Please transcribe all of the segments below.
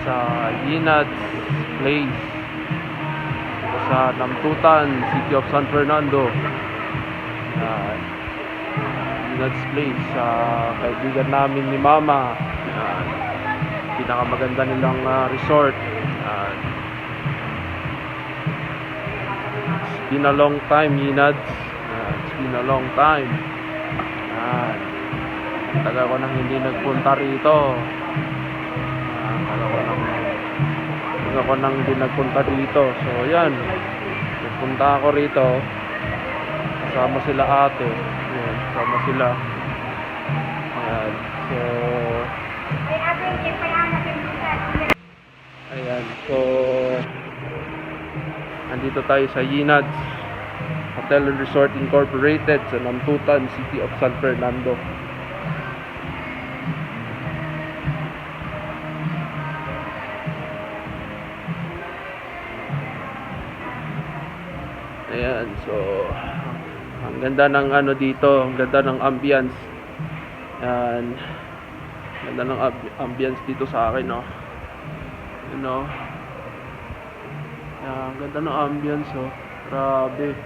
sa Yinad's Place sa Namtutan, City of San Fernando. Yinad's Place sa kaibigan namin ni Mama. Pinakamaganda nilang resort. It's been a long time, Yinad's. It's been a long time. Tagal ko nang hindi nagpunta rito. Tagal ko nang hindi nagpunta dito. So yan, nagpunta ako rito kasama sila ate. Yan, kasama sila. Ayan. So ayan, so andito tayo sa Yinad's Hotel and Resort Incorporated sa Namtutan, City of San Fernando. Ayan, so ang ganda ng ano dito, ang ganda ng ambience. Ayan, ganda ng ambience dito sa akin, no. You know, ayan, ang ganda ng ambience, oh. Grabe.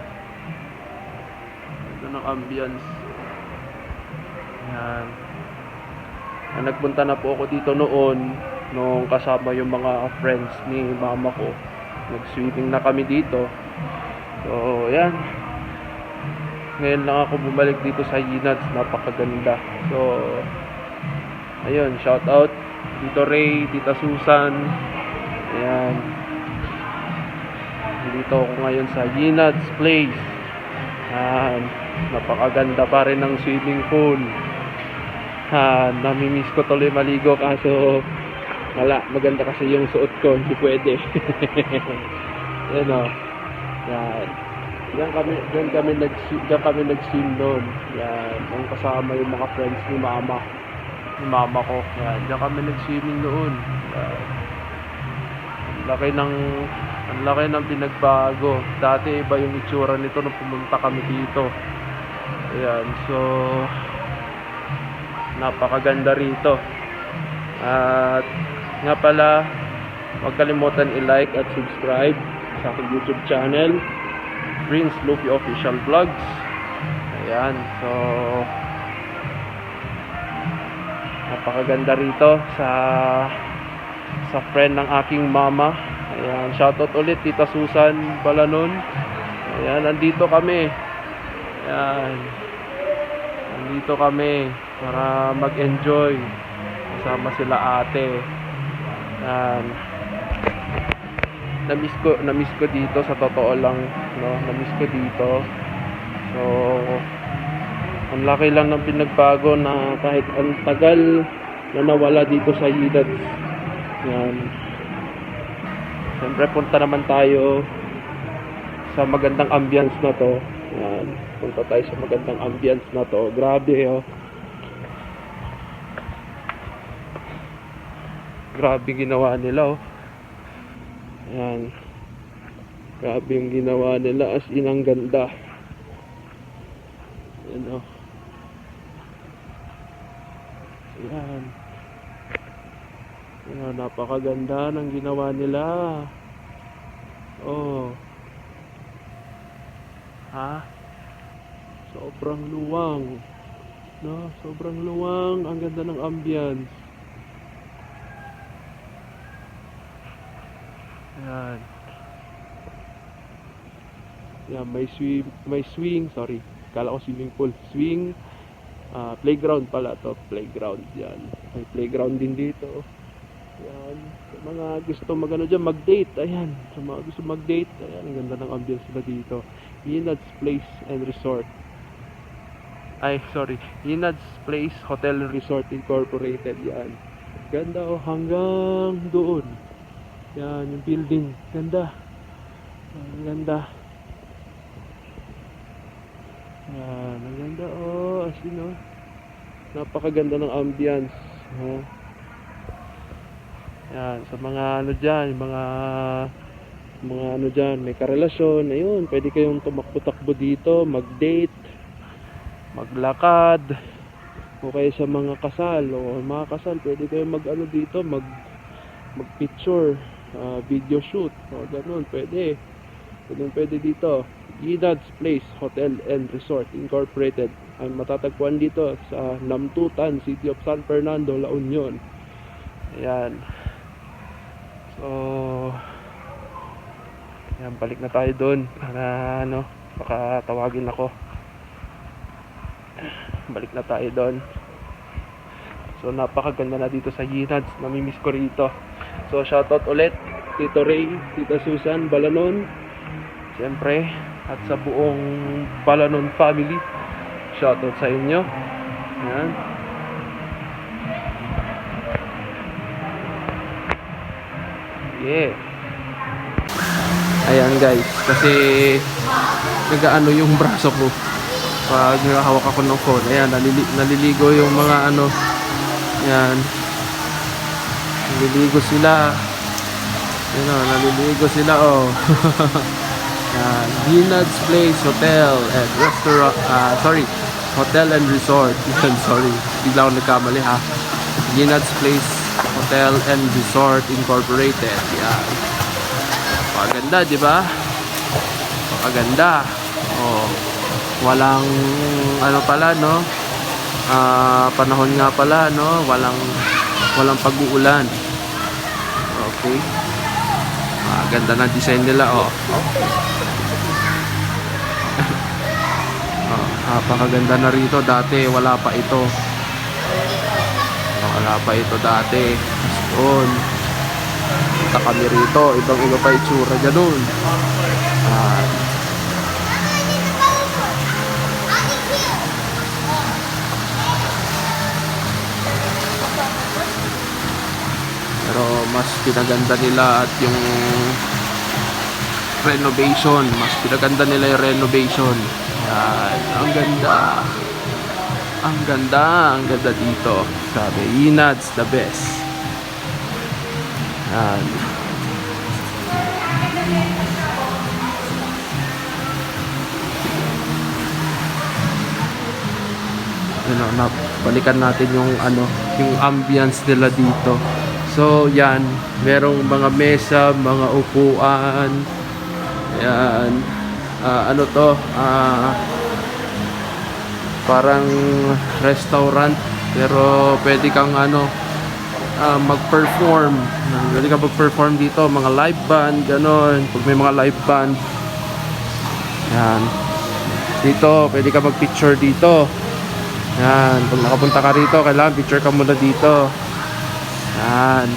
Ganda ng ambience. Ayan. Nagpunta na po ako dito noon nung kasama yung mga friends ni mama ko. Nag-swimming na kami dito. So, yan. Ngayon lang ako bumalik dito sa Yinad's. Napakaganda. So, ayun, shout out Tito Ray, Tita Susan. Ayan. Dito ako ngayon sa Yinad's Place. Ayan. Napakaganda pa rin ng swimming pool. Namimiss ko tuloy maligo kaso wala, maganda kasi yung suot ko, hindi pwede. Yan o. Yan. Diyan kami nag-swim doon. Yan. Ang kasama yung mga friends ni mama. Ni mama ko. Yan. Diyan kami nag-swimming doon. Yan. Ang laki ng pinagbago. Dati iba yung itsura nito nung pumunta kami dito. Ayan. So napakaganda rito. At nga pala, huwag kalimutan i-like at subscribe sa aking YouTube channel, Prince Luffy Official Vlogs. Ayan, so napakaganda rito sa friend ng aking mama. Ayan, shoutout ulit Tita Susan Balanon. Ayan, nandito kami. Ayan, nandito kami para mag-enjoy kasama sila ate. Ayan. Na-miss ko dito sa totoo lang, no? Na-miss ko dito. So ang laki lang ng pinagbago na kahit ang tagal na nawala dito sa Yinad's. Yan. Siyempre punta naman tayo sa magandang ambience na to. Yan. Punta tayo sa magandang ambience na to. Grabe, oh. Grabe ginawa nila, oh. Ayan. Grabe yung ginawa nila, as in ang ganda. Ayan, oh. Ayan. Ayan, napakaganda ng ginawa nila. Oh. Ha? Sobrang luwang. No, sobrang luwang. Ang ganda ng ambience. Ayan. Ayan, may swing, sorry. Kala ko swimming pool. Swing, playground pala to, playground. Yan. May playground din dito. Ayan. Sa mga gusto magano dyan, mag-date. Ayan. Sa mga gusto mag-date. Ayan, ang ganda ng ambience na dito. Yinad's Place and Resort. Yinad's Place Hotel and Resort Incorporated. Yan. Ganda, oh, hanggang doon. Yan, yung building. Ganda. Ang ganda. Yan, ang ganda, oh. As in, oh. Napakaganda ng ambience. Oh. Yan, sa mga ano dyan, mga ano dyan, may karelasyon. Ayun, pwede kayong tumakbo-takbo dito, mag-date, maglakad. O kayo sa mga kasal, o mga kasal, pwede kayong mag-ano dito, mag-picture, video shoot, o ganun, pwede. Pwede dito. Ginad's Place Hotel and Resort Incorporated. Ay matatagpuan dito sa Namtutan, City of San Fernando, La Union. Ayan. So, ayan, balik na tayo doon para ano, baka tawagin ako. Balik na tayo doon. So, napakaganda na dito sa Ginad's. Namimiss ko rito. So, shoutout ulit Tito Ray, Tita Susan, Balanon, siyempre, at sa buong Balanon family. Shoutout sa inyo. Ayan. Yeah. Ayan guys, kasi nagaano yung braso ko pag nakahawak ako ng phone. Ayan, naliligo yung mga ano. Ayan. Naliligo sila. Ayan o, naliligo sila oh. Ayan, Ginad's Place Hotel and Restaurant, Hotel and Resort. Sorry, bigla ako nagkamali ha. Ginad's Place Hotel and Resort Incorporated. Yan. Paganda, di ba? Paganda. Oh. Walang ano pala, no? Panahon nga pala, no? Walang pag-uulan. Okay. Ganda ng design nila, oh. Napakaganda na rito. Dati wala pa ito. Wala pa ito dati. Doon. Punta kami rito. Ibang-iba pa itsura dyan doon. Pero mas pinaganda nila at yung renovation. Mas pinaganda nila yung renovation. Yan. Ang ganda. Ang ganda. Ang ganda dito. Sabi, Ginad's the best. Yan. Balikan natin yung ano, yung ambience nila dito. So, yan. Merong mga mesa, mga upuan. Yan. Ano to? Parang restaurant. Pero pwede kang ano, mag-perform. Pwede kang mag-perform dito. Mga live band, ganon. Pag may mga live band. Yan. Dito, pwede ka mag-picture dito. Yan. Pag nakapunta ka rito, kailangan picture ka muna dito. Yan.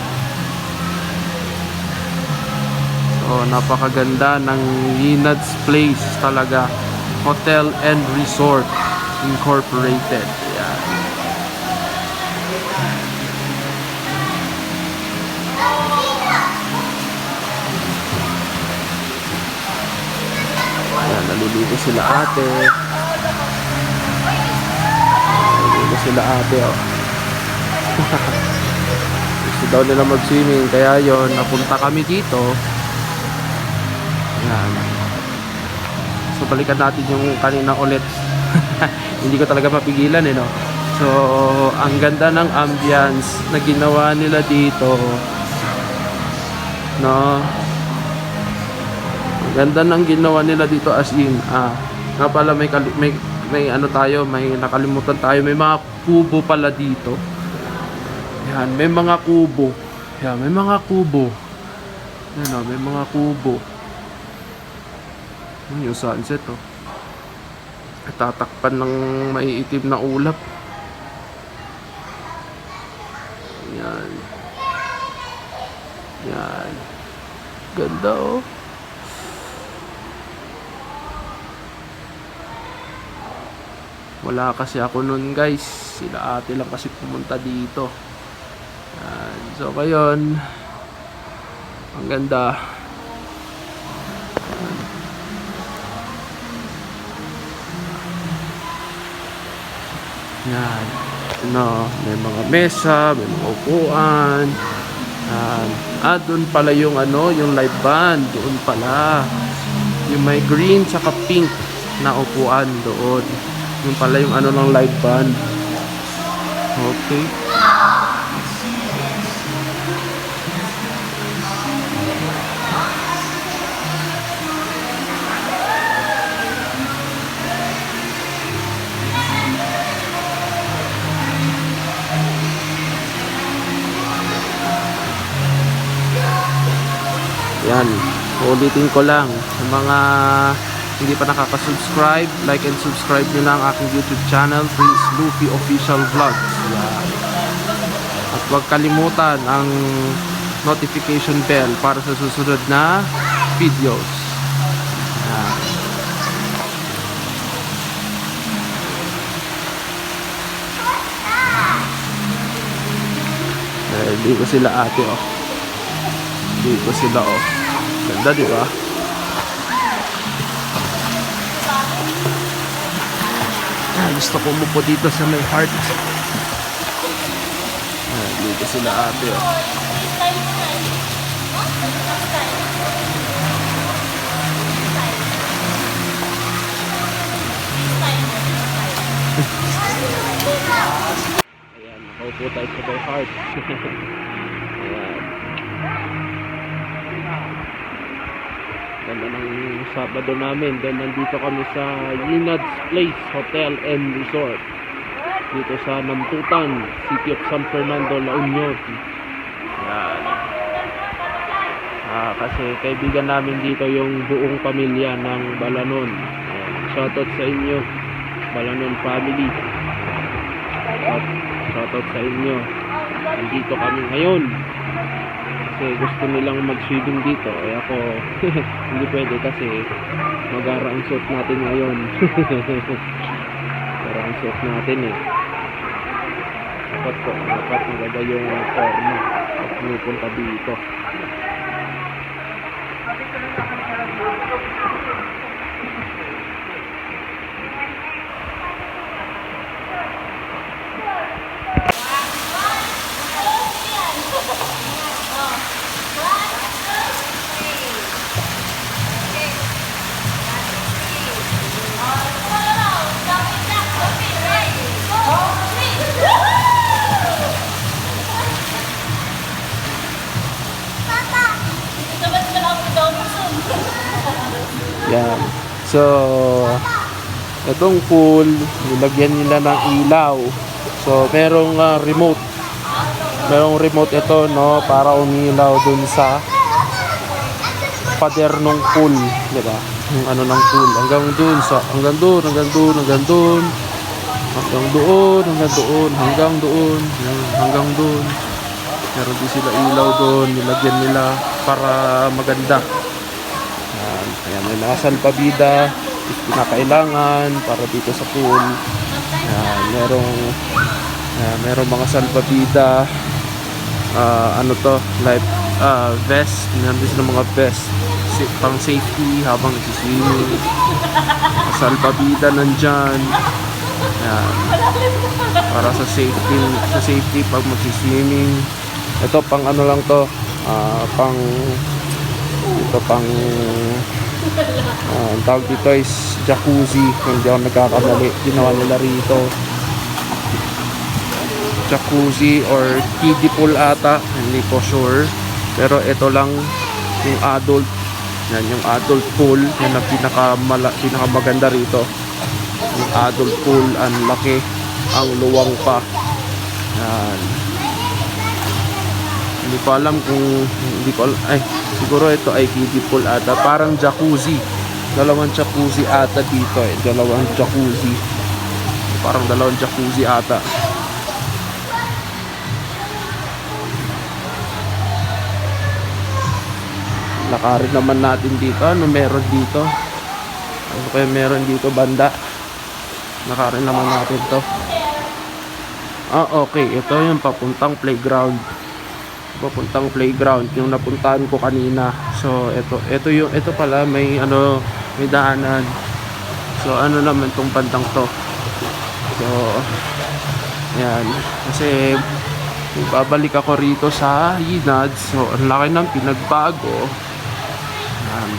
So, napakaganda ng Ginad's Place talaga. Hotel and Resort Incorporated. Yan. Ayan, naliligo sila ate. Naliligo sila ate, oh. Gusto daw nila mag-swimming, kaya yon napunta kami dito. Ayan. So balikan natin yung kanina ulit. Hindi ko talaga mapigilan, no? So ang ganda ng ambience na ginawa nila dito, no? Ang ganda ng ginawa nila dito, as in nga pala may ano tayo, may nakalimutan tayo, may mga kubo pala dito. Yan, may mga kubo. Yan, may mga kubo. Yan o, may mga kubo. Yan yung sunset, oh. Tatakpan ng maiitim na ulap. Yan. Yan. Ganda, oh. Wala kasi ako nun, guys. Sila ate lang kasi pumunta dito. Yan. So, ngayon, ang ganda. Yan. Ano, may mga mesa, may mga upuan. Yan. Doon pala yung ano, yung live band. Doon pala. Yung may green tsaka pink na upuan doon. Yung pala yung ano ng live band. Okay. Yan, ulitin ko lang sa mga hindi pa nakaka-subscribe, like and subscribe nyo na ang aking YouTube channel, Prince Luffy Official Vlogs. Yan. At huwag kalimutan ang notification bell para sa susunod na videos. Yan. Dito sila ate, oh. Dito sila, oh. Ganda, di ba? Gusto ko umupo dito sa may heart. Dito sila ate, oh. Ayan, nakaupo tayo sa may heart. Ayan. Ganda ng Sabado namin. Then nandito kami sa Yinad's Place Hotel and Resort. Dito sa Namtutan, City of San Fernando, La Union. Ayan. Kasi kaibigan namin dito yung buong pamilya ng Balanon. Ayan. Shoutout sa inyo, Balanon family. Shoutout sa inyo. Nandito kami ngayon kasi gusto nilang mag-swimming dito. Ay ako hindi pwede kasi mag-arangsot natin ngayon. Arangsot natin eh. Dapat maganda yung forma at pupunta dito. Yan. So, itong pool, nilagyan nila ng ilaw. So, merong remote. Merong remote ito, no, para umilaw dun sa pader ng pool, di ba? Yung ano ng pool, hanggang dun sa hanggang doon, hanggang doon, hanggang doon. Hanggang doon, hanggang doon, hanggang doon, hanggang doon. Meron din sila ilaw doon, nilagyan nila para maganda. Ayan, may mga salpabida pinakailangan para dito sa pool. Ayan, merong mga salpabida, ano to, life vest, nandun sila mga vest pang safety habang nagsiswimming. Salpabida nandyan. Ayan, para sa safety pag magsiswimming. Ito pang ano lang to, pang ang tawag dito is jacuzzi, kung di ako nagkakamali, ginawa nila rito jacuzzi or kiddie pool ata, hindi ko sure, pero ito lang yung adult. Yan yung adult pool, yan ang pinakamaganda rito, yung adult pool. Ang laki, ang luwang pa. Yan. Hindi ko alam kung siguro ito ay kiddie pool ata, parang jacuzzi, dalawang jacuzzi ata dito eh, dalawang jacuzzi ata. Lakarin naman natin dito, ano meron dito, ano kaya meron dito banda, lakarin naman natin to. Okay, ito yung papuntang playground yung napuntahan ko kanina. So ito pala may daanan. So ano naman tong bandang to. So ayan, kasi babalik ako rito sa Yinads. So ang laki ng pinagbago. Ayan,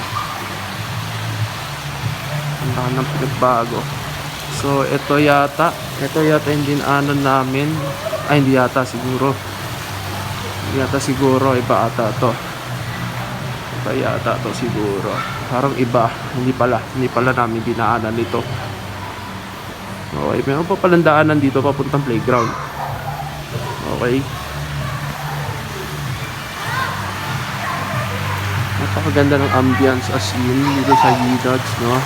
ang laki ng pinagbago. So ito yata yung dinaanan namin. Ay hindi yata, siguro iba ata to. Iba yata to siguro. Parang iba, hindi pala namin dinaanan nito. Okay, meron pa palang daanan dito papuntang playground. Okay. Napakaganda ng ambience as in dito sa Yidads, no?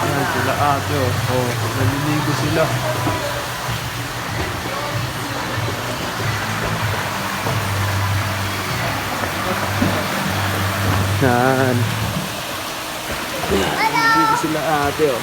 Ayan sila ate, oh, naliligo sila. Yan. Naliligo sila ate, oh.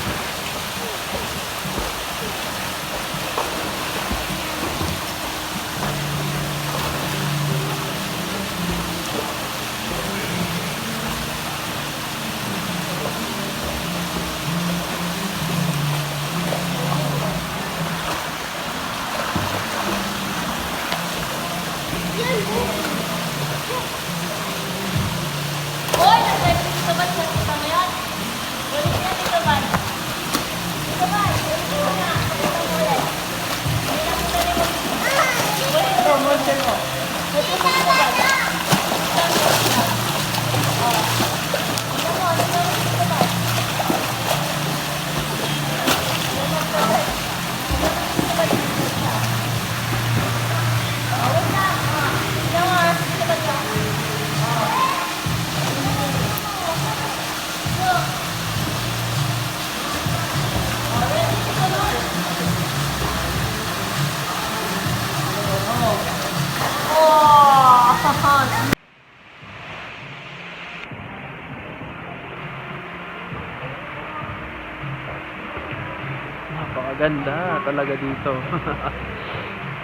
Napakaganda talaga dito.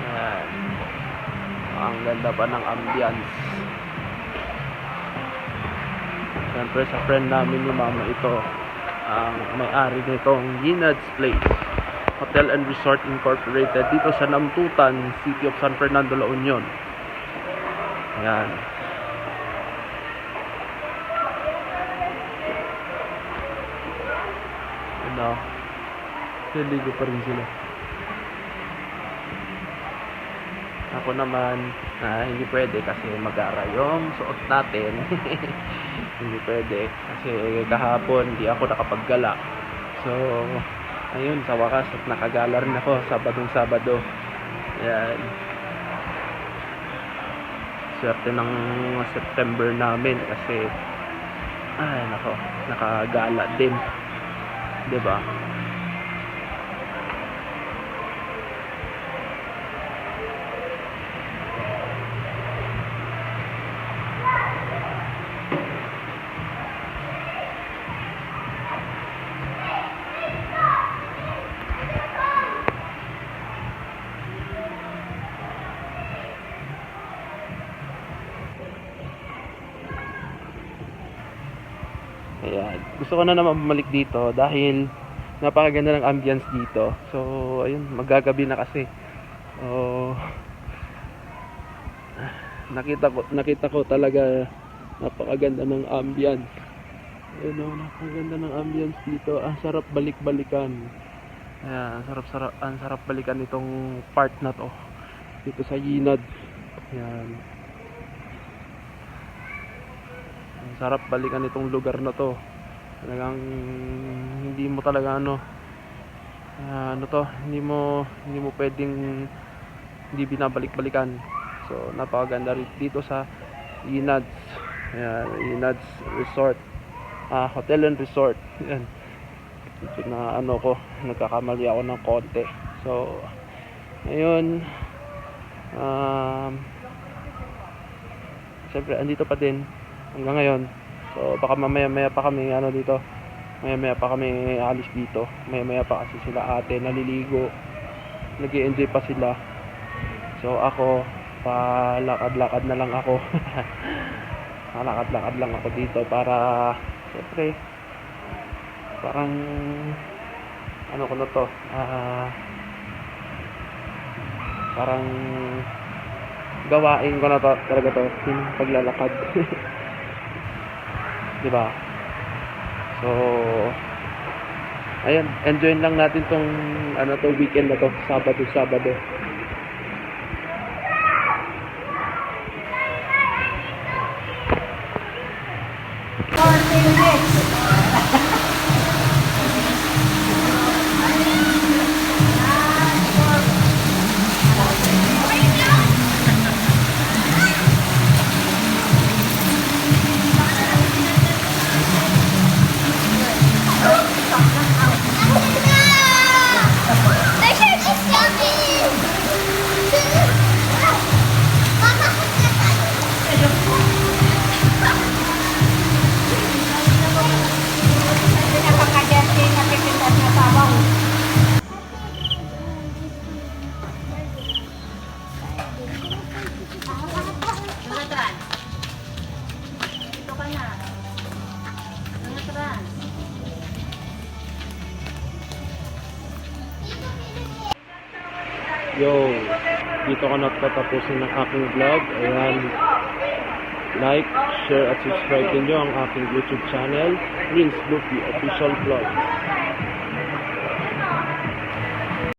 Ayan. Ang ganda pa ng ambience. Siyempre sa friend namin ni mama ito, ang may-ari nitong Yidads Place Hotel and Resort Incorporated dito sa Namtutan, City of San Fernando, La Union. Ayan. Ano, naligo pa rin sila. Ako naman, hindi pwede kasi mag-ara yung suot natin. Hindi pwede kasi kahapon hindi ako nakapaggala. So, ayun, sa wakas at nakagala rin ako Sabado. Ayan. Swerte ng September namin kasi nako, nakagala din. 'Di ba? Ayan. Gusto ko na naman bumalik dito dahil napakaganda ng ambience dito. So, ayun, magagabi na kasi. So, nakita ko talaga napakaganda ng ambience. Ayun, napakaganda ng ambience dito. Ang sarap balik-balikan. Ayan, ang sarap balikan itong part na to dito sa Yidads. Ayan. Sarap balikan itong lugar na to. Talagang hindi mo talaga hindi mo pwedeng hindi binabalik-balikan. So napakaganda rin dito sa Yidads. Ayan, Yidads Resort, Hotel and Resort. Ayan. Ito na nagkakamali ako ng konti. So ayun, siyempre andito pa din hanggang ngayon. So baka mamaya pa kami dito. Mamaya pa kami alis dito. Mamaya pa kasi sila ate naliligo. Nag-i-enjoy pa sila. So ako palakad-lakad na lang ako. Palakad-lakad lang ako dito para siyempre parang parang gawain ko na to talaga to, yung paglalakad. Diba? So ayun, enjoyin lang natin tong weekend na to, Sabado. Yo, dito ko nagtatapusin ng aking vlog. Ayan, like, share at subscribe din nyo ang aking YouTube channel, Prince Luffy Official Vlog.